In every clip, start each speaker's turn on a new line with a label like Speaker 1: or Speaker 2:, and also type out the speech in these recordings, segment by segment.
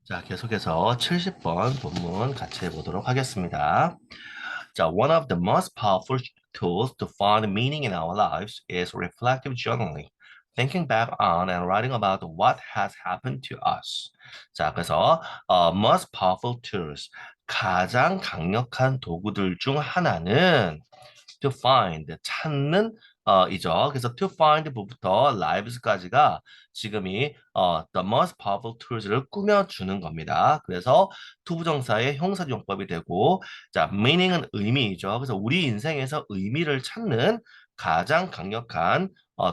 Speaker 1: 자, 계속해서 70번 본문 같이 해보도록 하겠습니다. 자, one of the most powerful tools to find meaning in our lives is reflective journaling. Thinking back on and writing about what has happened to us. 자, 그래서 most powerful tools, 가장 강력한 도구들 중 하나는 to find, 찾는 이죠. 그래서 to find 부터 lives까지가 지금이 the most powerful tools를 꾸며주는 겁니다. 그래서 투부정사의 형사용법이 되고 자, meaning은 의미이죠. 그래서 우리 인생에서 의미를 찾는 가장 강력한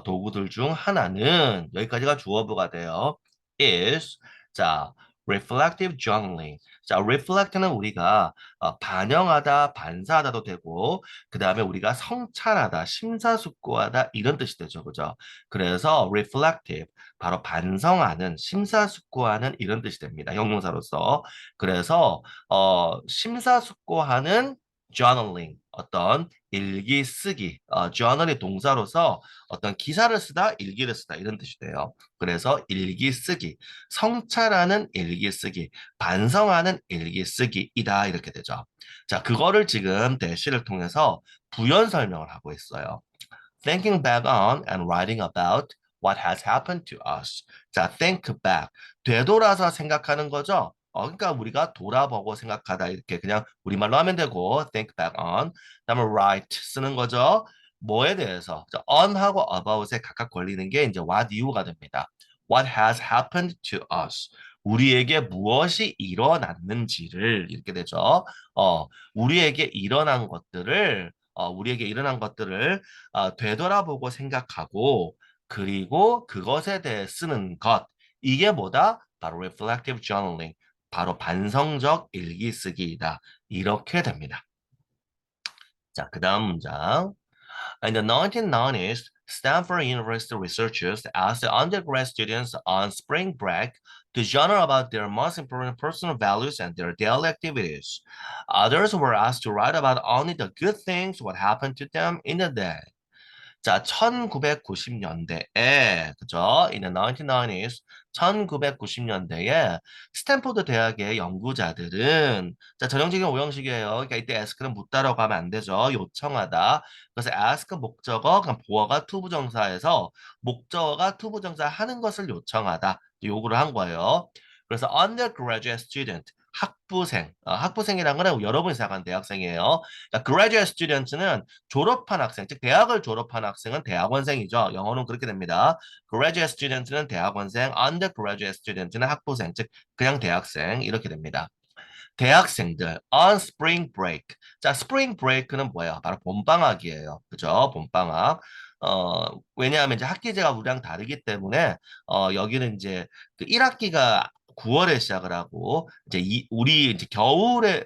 Speaker 1: 도구들 중 하나는 여기까지가 주어부가 돼요. is 자, reflective journaling. 자, reflect는 우리가 반영하다, 반사하다도 되고 그 다음에 우리가 성찰하다, 심사숙고하다 이런 뜻이 되죠. 그죠? 그래서 reflective, 바로 반성하는, 심사숙고하는 이런 뜻이 됩니다. 형용사로서. 그래서 심사숙고하는 journaling, 어떤 일기 쓰기, journal이 동사로서 어떤 기사를 쓰다, 일기를 쓰다 이런 뜻이 돼요. 그래서 일기 쓰기, 성찰하는 일기 쓰기, 반성하는 일기 쓰기이다 이렇게 되죠. 자, 그거를 지금 대시를 통해서 부연 설명을 하고 있어요. Thinking back on and writing about what has happened to us. 자, think back. 되돌아서 생각하는 거죠. 그러니까 우리가 돌아보고 생각하다 이렇게 그냥 우리말로 하면 되고 think back on. 그다음에 write 쓰는 거죠. 뭐에 대해서? 자, on하고 about에 각각 걸리는 게 이제 what 이후가 됩니다. What has happened to us. 우리에게 무엇이 일어났는지를 이렇게 되죠. 우리에게 일어난 것들을 되돌아보고 생각하고 그리고 그것에 대해 쓰는 것. 이게 뭐다? 바로 reflective journaling. 바로 반성적 일기 쓰기이다. 이렇게 됩니다. 자, 그 다음 문장. In the 1990s, Stanford University researchers asked undergrad students on spring break to journal about their most important personal values and their daily activities. Others were asked to write about only the good things, what happened to them in the day. 자, 1990년대에, 그죠? In the 1990s, 1990년대에 스탠포드 대학의 연구자들은 자, 전형적인 오형식이에요. 그러니까 이때 ask는 묻다라고 하면 안 되죠. 요청하다. 그래서 ask 목적어, 그럼 보어가 투부정사에서 목적어가 투부정사 하는 것을 요청하다. 요구를 한 거예요. 그래서 undergraduate student, 학부생, 학부생이란 거는 여러분이 생각하는 대학생이에요. 자, graduate student는 졸업한 학생, 즉 대학을 졸업한 학생은 대학원생이죠. 영어는 그렇게 됩니다. graduate student는 대학원생, undergraduate student는 학부생, 즉 그냥 대학생 이렇게 됩니다. 대학생들 on spring break. 자, spring break는 뭐예요? 바로 봄방학이에요. 그죠? 봄방학. 왜냐하면 이제 학기제가 우리랑 다르기 때문에 여기는 이제 그 1학기가 9월에 시작을 하고 이제 우리 이제 겨울에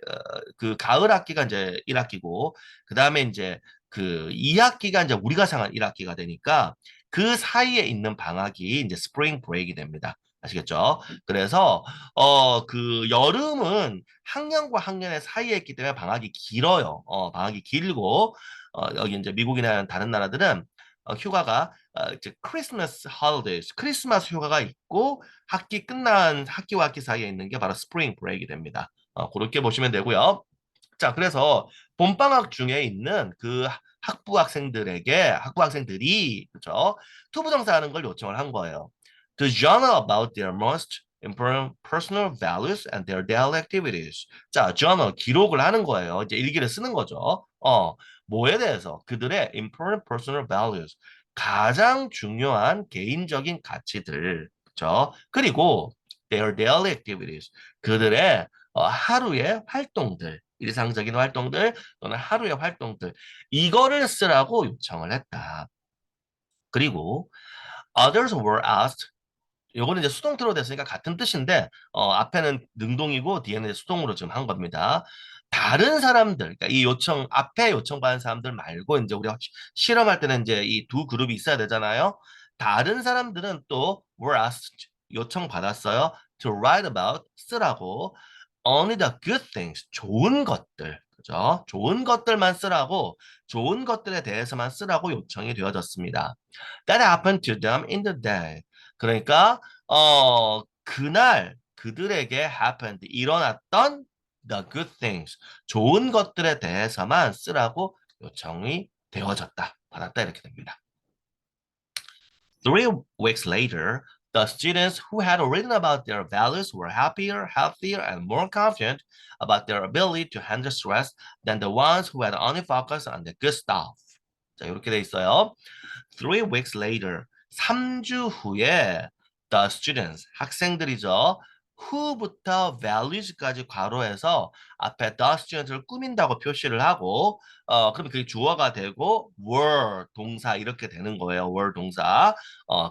Speaker 1: 그 가을 학기가 이제 1학기고 그다음에 이제 그 2학기가 이제 우리가 상한 1학기가 되니까 그 사이에 있는 방학이 이제 스프링 브레이크가 됩니다. 아시겠죠? 그래서 그 여름은 학년과 학년의 사이에 있기 때문에 방학이 길어요. 방학이 길고 여기 이제 미국이나 다른 나라들은 휴가가 이제 크리스마스 홀리데이즈, 크리스마스 휴가가 있고 학기 끝난 학기와 학기 사이에 있는 게 바로 스프링 브레이크가 됩니다. 그렇게 보시면 되고요. 자, 그래서 봄방학 중에 있는 그 학부 학생들이 그죠? 투부정사 하는 걸 요청을 한 거예요. To journal about their most important personal values and their daily activities. 자, journal 기록을 하는 거예요. 이제 일기를 쓰는 거죠. 뭐에 대해서? 그들의 important personal values. 가장 중요한 개인적인 가치들. 그죠? 그리고 their daily activities. 그들의 하루의 활동들. 일상적인 활동들 또는 하루의 활동들 이거를 쓰라고 요청을 했다. 그리고 others were asked 요거는 이제 수동태로 됐으니까 같은 뜻인데 앞에는 능동이고 뒤에는 이제 수동으로 지금 한 겁니다. 다른 사람들, 그러니까 이 요청 앞에 요청받은 사람들 말고 이제 우리가 실험할 때는 이제 이 두 그룹이 있어야 되잖아요. 다른 사람들은 또 were asked 요청 받았어요. To write about 쓰라고 only the good things 좋은 것들 그죠? 좋은 것들만 쓰라고 좋은 것들에 대해서만 쓰라고 요청이 되어졌습니다. That happened to them in the day. 그러니까 그날 그들에게 happened, 일어났던 the good things, 좋은 것들에 대해서만 쓰라고 요청이 되어졌다, 받았다 이렇게 됩니다. 3 weeks later, the students who had written about their values were happier, healthier, and more confident about their ability to handle stress than the ones who had only focused on the good stuff. 자, 이렇게 돼 있어요. 3 weeks later, 3주 후에 the students, 학생들이죠. who부터 values까지 괄호해서 앞에 the students를 꾸민다고 표시를 하고 그러면 그게 주어가 되고 were 동사 이렇게 되는 거예요. were 동사.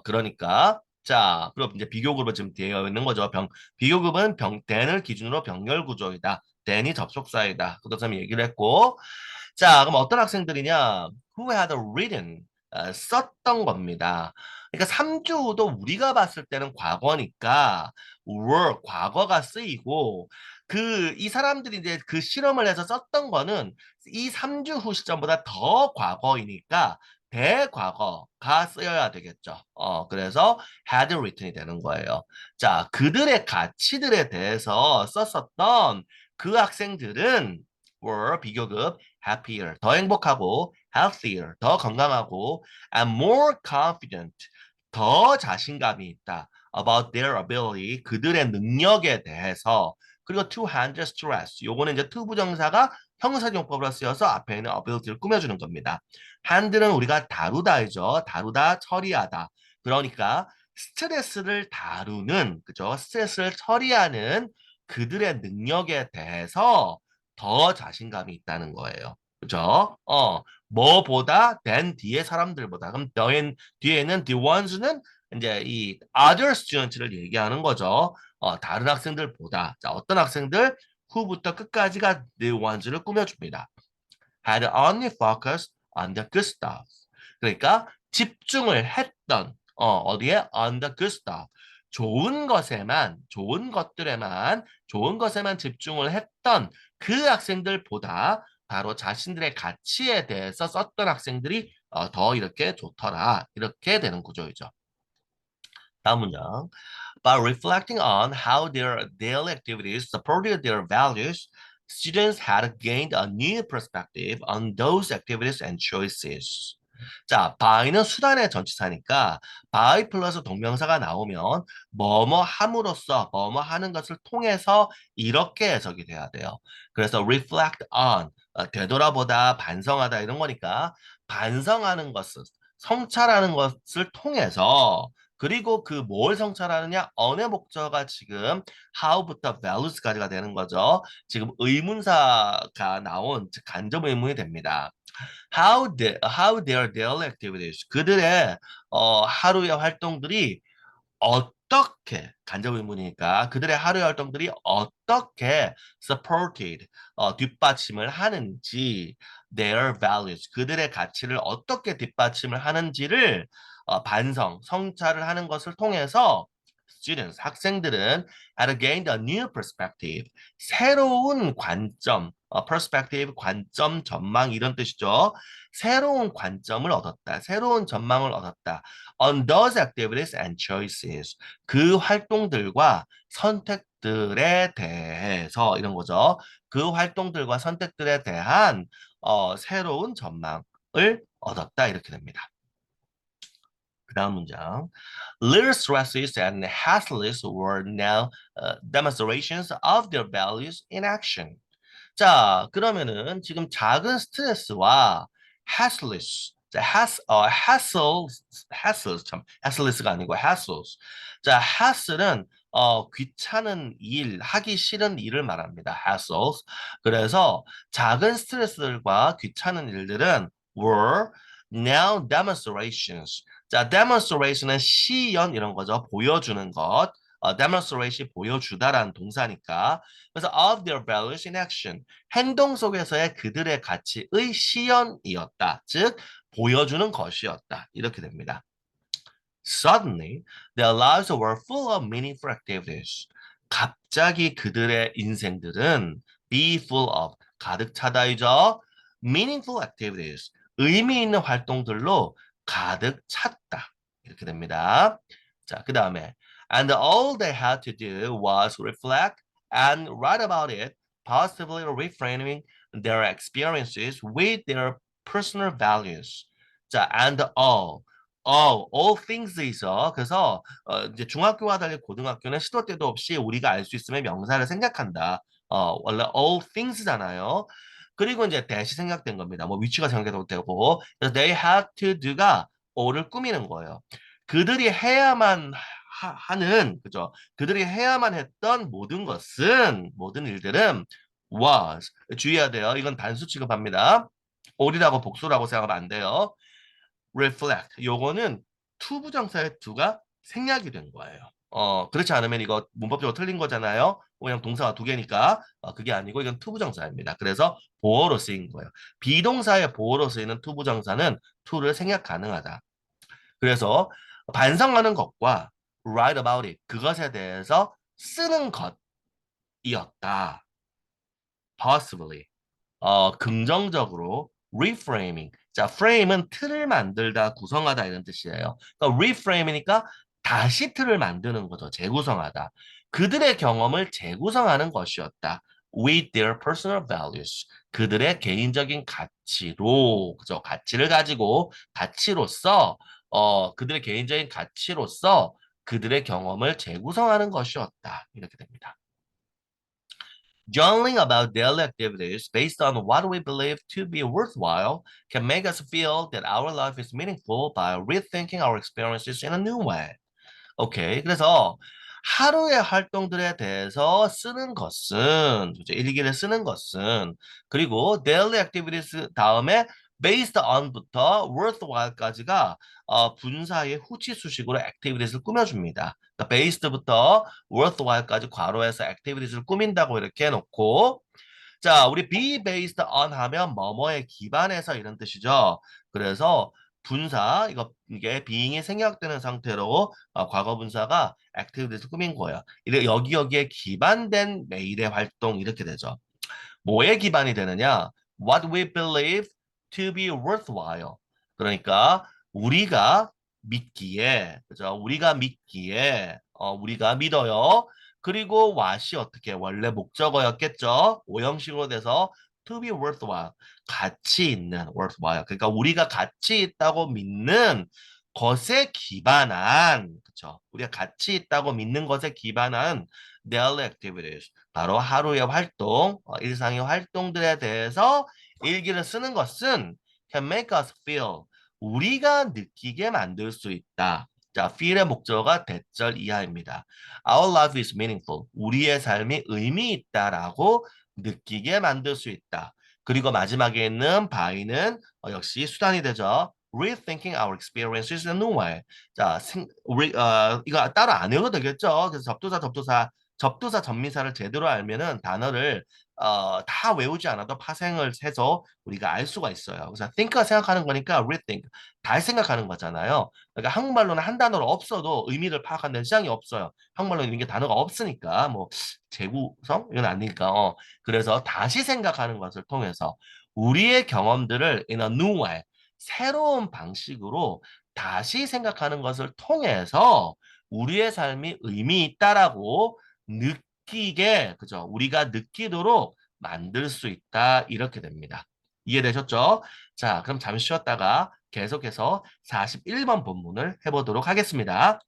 Speaker 1: 그러니까 자, 그럼 이제 비교급은 지금 되어 있는 거죠. 비교급은 then을 기준으로 병렬 구조이다. then이 접속사이다. 그것을 얘기를 했고 자, 그럼 어떤 학생들이냐? Who had written, 썼던 겁니다. 그러니까 3주 후도 우리가 봤을 때는 과거니까 were, 과거가 쓰이고 이 사람들이 이제 그 실험을 해서 썼던 거는 이 3주 후 시점보다 더 과거이니까 대과거가 쓰여야 되겠죠. 그래서 had written이 되는 거예요. 자, 그들의 가치들에 대해서 썼었던 그 학생들은 were 비교급 happier, 더 행복하고 healthier, 더 건강하고 and more confident, 더 자신감이 있다 about their ability, 그들의 능력에 대해서. 그리고 to handle stress, 요거는 이제 to 부정사가 형용사용법으로 쓰여서 앞에 있는 ability를 꾸며주는 겁니다. handle은 우리가 다루다이죠. 다루다, 처리하다. 그러니까 스트레스를 다루는, 그죠? 스트레스를 처리하는 그들의 능력에 대해서 더 자신감이 있다는 거예요. 그죠? 뭐보다 than 뒤에 사람들보다. 그럼 뒤에는 the ones는 이제 이 other students를 얘기하는 거죠. 다른 학생들보다. 자, 어떤 학생들? who부터 끝까지가 the ones를 꾸며줍니다. had only focused on the good stuff. 그러니까 집중을 했던 어디에? on the good stuff. 좋은 것에만, 좋은 것에만 집중을 했던 그 학생들보다 바로 자신들의 가치에 대해서 썼던 학생들이 더 이렇게 좋더라. 이렇게 되는 구조이죠. 다음 문장. By reflecting on how their daily activities supported their values, students had gained a new perspective on those activities and choices. 자, by는 수단의 전치사니까 by 플러스 동명사가 나오면 뭐뭐 함으로써 뭐뭐 하는 것을 통해서 이렇게 해석이 돼야 돼요. 그래서 reflect on, 되돌아보다, 반성하다 이런 거니까 반성하는 것을, 성찰하는 것을 통해서 그리고 그 뭘 성찰하느냐? 언의 목적어가 지금 how부터 values까지가 되는 거죠. 지금 의문사가 나온 즉 간접 의문이 됩니다. How their daily activities, 그들의 하루의 활동들이 어떻게, 간접 의문이니까 그들의 하루의 활동들이 어떻게 supported, 뒷받침을 하는지, their values, 그들의 가치를 어떻게 뒷받침을 하는지를 반성, 성찰을 하는 것을 통해서 students, 학생들은 had gained a new perspective, 새로운 관점, perspective, 관점, 전망 이런 뜻이죠. 새로운 관점을 얻었다, 새로운 전망을 얻었다. On those activities and choices, 그 활동들과 선택들에 대해서 이런 거죠. 그 활동들과 선택들에 대한 새로운 전망을 얻었다 이렇게 됩니다. 그 다음 문장. Little stresses and hassles were now demonstrations of their values in action. 자, 그러면은 지금 작은 스트레스와 hassles, 자, hassles, 참, hassles가 아니고 hassles. 자, hassle은 귀찮은 일, 하기 싫은 일을 말합니다. hassles. 그래서 작은 스트레스들과 귀찮은 일들은 were now demonstrations. 자, demonstration은 시연 이런 거죠. 보여주는 것. demonstrate이 보여주다라는 동사니까. 그래서 of their values in action. 행동 속에서의 그들의 가치의 시연이었다. 즉, 보여주는 것이었다. 이렇게 됩니다. Suddenly, their lives were full of meaningful activities. 갑자기 그들의 인생들은 be full of, 가득 차다이죠. meaningful activities, 의미 있는 활동들로 가득 찼다. 이렇게 됩니다. 자, 그 다음에 And all they had to do was reflect and write about it, positively reframing their experiences with their personal values. 자, and all things에서 그래서 이제 중학교와 달리 고등학교는 시도 때도 없이 우리가 알 수 있으면 명사를 생략한다. 원래 all things잖아요. 그리고 이제 대시 생략된 겁니다. 뭐 위치가 생략도 되고 그래서 they had to do가 all을 꾸미는 거예요. 그들이 해야만 하는 그죠? 그들이 해야만 했던 모든 일들은 was 주의해야 돼요. 이건 단수 취급합니다. all이라고 복수라고 생각하면 안 돼요. reflect 요거는 to 부정사의 to가 생략이 된 거예요. 그렇지 않으면 이거 문법적으로 틀린 거잖아요. 그냥 동사가 두 개니까 그게 아니고 이건 to 부정사입니다. 그래서 보어로 쓰인 거예요. 비동사의 보어로 쓰이는 to 부정사는 to를 생략 가능하다. 그래서 반성하는 것과 write about it 그것에 대해서 쓰는 것이었다. possibly 긍정적으로 reframing. 자, frame은 틀을 만들다, 구성하다 이런 뜻이에요. 그러니까 reframe이니까 다시 틀을 만드는 거죠. 재구성하다. 그들의 경험을 재구성하는 것이었다. With their personal values. 그들의 개인적인 가치로, 그죠? 가치를 가지고 가치로서 그들의 개인적인 가치로서 그들의 경험을 재구성하는 것이었다. 이렇게 됩니다. Journaling about daily activities based on what we believe to be worthwhile can make us feel that our life is meaningful by rethinking our experiences in a new way. 오케이. 그래서 하루의 활동들에 대해서 쓰는 것은, 이제 일기를 쓰는 것은, 그리고 daily activities 다음에 based on부터 worthwhile까지가 분사의 후치 수식으로 activities를 꾸며줍니다. 그러니까 based부터 worthwhile까지 괄호해서 activities를 꾸민다고 이렇게 해놓고 자, 우리 be based on 하면 뭐뭐에 기반해서 이런 뜻이죠. 그래서 분사 이게 being이 생략되는 상태로 과거 분사가 activities를 꾸민 거예요. 이래 여기에 기반된 매일의 활동 이렇게 되죠. 뭐에 기반이 되느냐? What we believe to be worthwhile. 그러니까 우리가 믿기에, 그죠? 우리가 믿어요. 그리고 what이 어떻게 원래 목적어였겠죠? 오형식으로 돼서 to be worthwhile. 가치 있는 worthwhile. 그러니까 우리가 가치 있다고 믿는 것에 기반한, 그죠? 우리가 가치 있다고 믿는 것에 기반한 daily activities. 바로 하루의 활동, 일상의 활동들에 대해서 일기를 쓰는 것은 can make us feel. 우리가 느끼게 만들 수 있다. 자, feel의 목적어가 대절 이하입니다. Our life is meaningful. 우리의 삶이 의미 있다라고 느끼게 만들 수 있다. 그리고 마지막에 있는 by는 역시 수단이 되죠. Rethinking our experiences in a new way. 자, 이거 따로 안 외워도 되겠죠. 그래서 접두사 접미사를 제대로 알면은 단어를 다 외우지 않아도 파생을 해서 우리가 알 수가 있어요. 그래서 think가 생각하는 거니까 rethink 다 생각하는 거잖아요. 그러니까 한국말로는 한 단어로 없어도 의미를 파악하는 시장이 없어요. 한국말로는 이게 단어가 없으니까 뭐 재구성 이건 아니니까 그래서 다시 생각하는 것을 통해서 우리의 경험들을 in a new way 새로운 방식으로 다시 생각하는 것을 통해서 우리의 삶이 의미 있다라고 느끼게, 그죠? 우리가 느끼도록 만들 수 있다. 이렇게 됩니다. 이해되셨죠? 자, 그럼 잠시 쉬었다가 계속해서 41번 본문을 해보도록 하겠습니다.